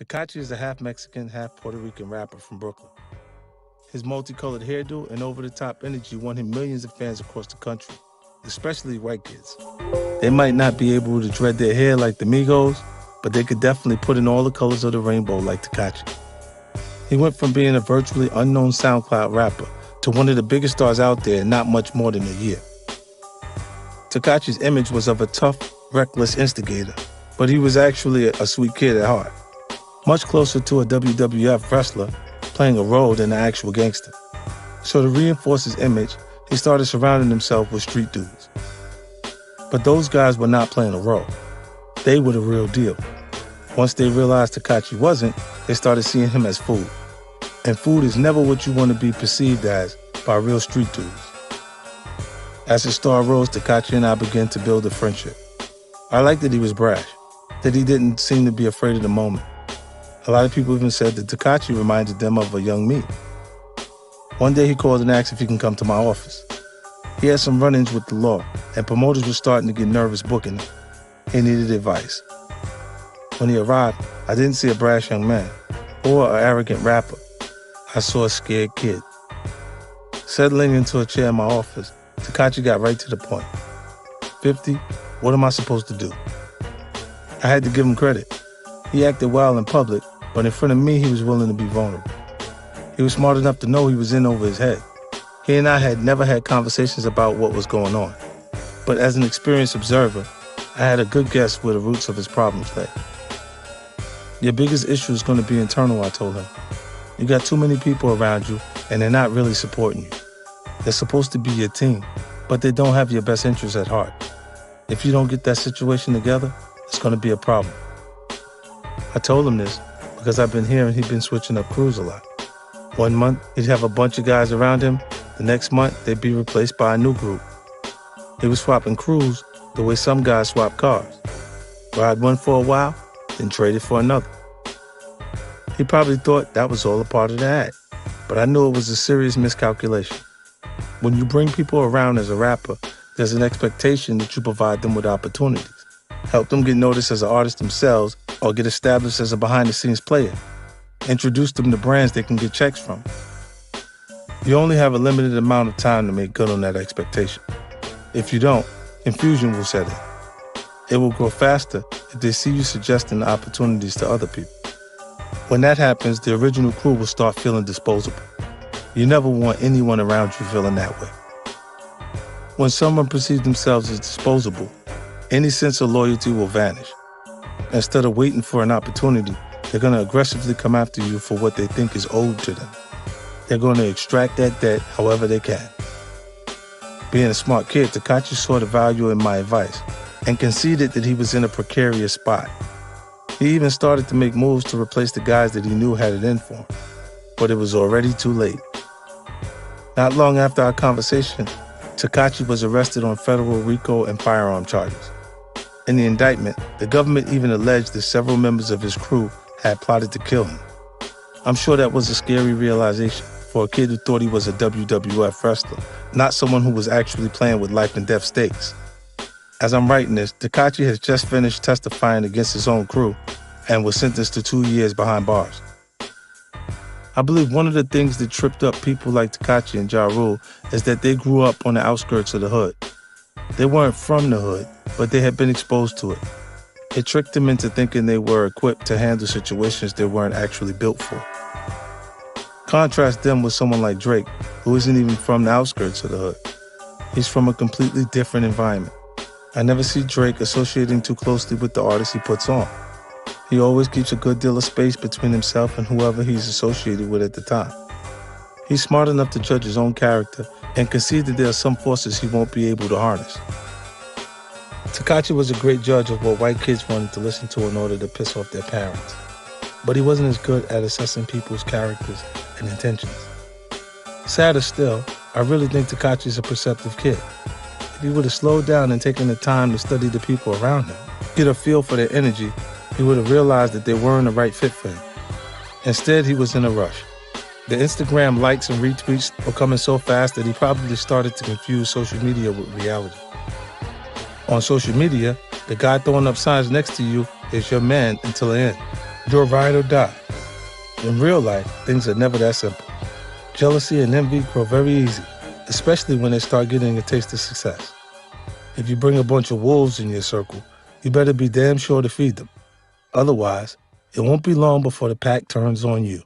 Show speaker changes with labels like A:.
A: Tekashi is a half-Mexican, half-Puerto Rican rapper from Brooklyn. His multicolored hairdo and over-the-top energy won him millions of fans across the country, especially white kids. They might not be able to dread their hair like the Migos, but they could definitely put in all the colors of the rainbow like Tekashi. He went from being a virtually unknown SoundCloud rapper to one of the biggest stars out there in not much more than a year. Tekashi's image was of a tough, reckless instigator, but he was actually a sweet kid at heart, much closer to a WWF wrestler playing a role than an actual gangster. So to reinforce his image, he started surrounding himself with street dudes. But those guys were not playing a role. They were the real deal. Once they realized Tekashi wasn't, they started seeing him as food. And food is never what you want to be perceived as by real street dudes. As his star rose, Tekashi and I began to build a friendship. I liked that he was brash, that he didn't seem to be afraid of the moment. A lot of people even said that Tekashi reminded them of a young me. One day he called and asked if he can come to my office. He had some run-ins with the law, and promoters were starting to get nervous booking him. He needed advice. When he arrived, I didn't see a brash young man or an arrogant rapper. I saw a scared kid. Settling into a chair in my office, Tekashi got right to the point. 50, what am I supposed to do? I had to give him credit. He acted wild in public, but in front of me, he was willing to be vulnerable. He was smart enough to know he was in over his head. He and I had never had conversations about what was going on. But as an experienced observer, I had a good guess where the roots of his problems lay. Your biggest issue is going to be internal, I told him. You got too many people around you, and they're not really supporting you. They're supposed to be your team, but they don't have your best interests at heart. If you don't get that situation together, it's going to be a problem. I told him this because I've been hearing he'd been switching up crews a lot. 1 month, he'd have a bunch of guys around him. The next month, they'd be replaced by a new group. He was swapping crews the way some guys swap cars. Ride one for a while, then trade it for another. He probably thought that was all a part of the act, but I knew it was a serious miscalculation. When you bring people around as a rapper, there's an expectation that you provide them with opportunities. Help them get noticed as an artist themselves or get established as a behind-the-scenes player. Introduce them to brands they can get checks from. You only have a limited amount of time to make good on that expectation. If you don't, confusion will set in. It will grow faster if they see you suggesting opportunities to other people. When that happens, the original crew will start feeling disposable. You never want anyone around you feeling that way. When someone perceives themselves as disposable, any sense of loyalty will vanish. Instead of waiting for an opportunity, they're going to aggressively come after you for what they think is owed to them. They're going to extract that debt however they can. Being a smart kid, Tekashi saw the value in my advice and conceded that he was in a precarious spot. He even started to make moves to replace the guys that he knew had it in for him. But it was already too late. Not long after our conversation, Tekashi was arrested on federal RICO and firearm charges. In the indictment, the government even alleged that several members of his crew had plotted to kill him. I'm sure that was a scary realization for a kid who thought he was a WWF wrestler, not someone who was actually playing with life and death stakes. As I'm writing this, Tekashi has just finished testifying against his own crew and was sentenced to 2 years behind bars. I believe one of the things that tripped up people like Tekashi and Ja Rule is that they grew up on the outskirts of the hood. They weren't from the hood, but they had been exposed to it. It tricked them into thinking they were equipped to handle situations they weren't actually built for. Contrast them with someone like Drake, who isn't even from the outskirts of the hood. He's from a completely different environment. I never see Drake associating too closely with the artists he puts on. He always keeps a good deal of space between himself and whoever he's associated with at the time. He's smart enough to judge his own character and concede that there are some forces he won't be able to harness. Tekashi was a great judge of what white kids wanted to listen to in order to piss off their parents. But he wasn't as good at assessing people's characters and intentions. Sadder still, I really think Tekashi's a perceptive kid. If he would have slowed down and taken the time to study the people around him, get a feel for their energy, he would have realized that they weren't a right fit for him. Instead, he was in a rush. The Instagram likes and retweets were coming so fast that he probably started to confuse social media with reality. On social media, the guy throwing up signs next to you is your man until the end. You're ride or die. In real life, things are never that simple. Jealousy and envy grow very easy, especially when they start getting a taste of success. If you bring a bunch of wolves in your circle, you better be damn sure to feed them. Otherwise, it won't be long before the pack turns on you.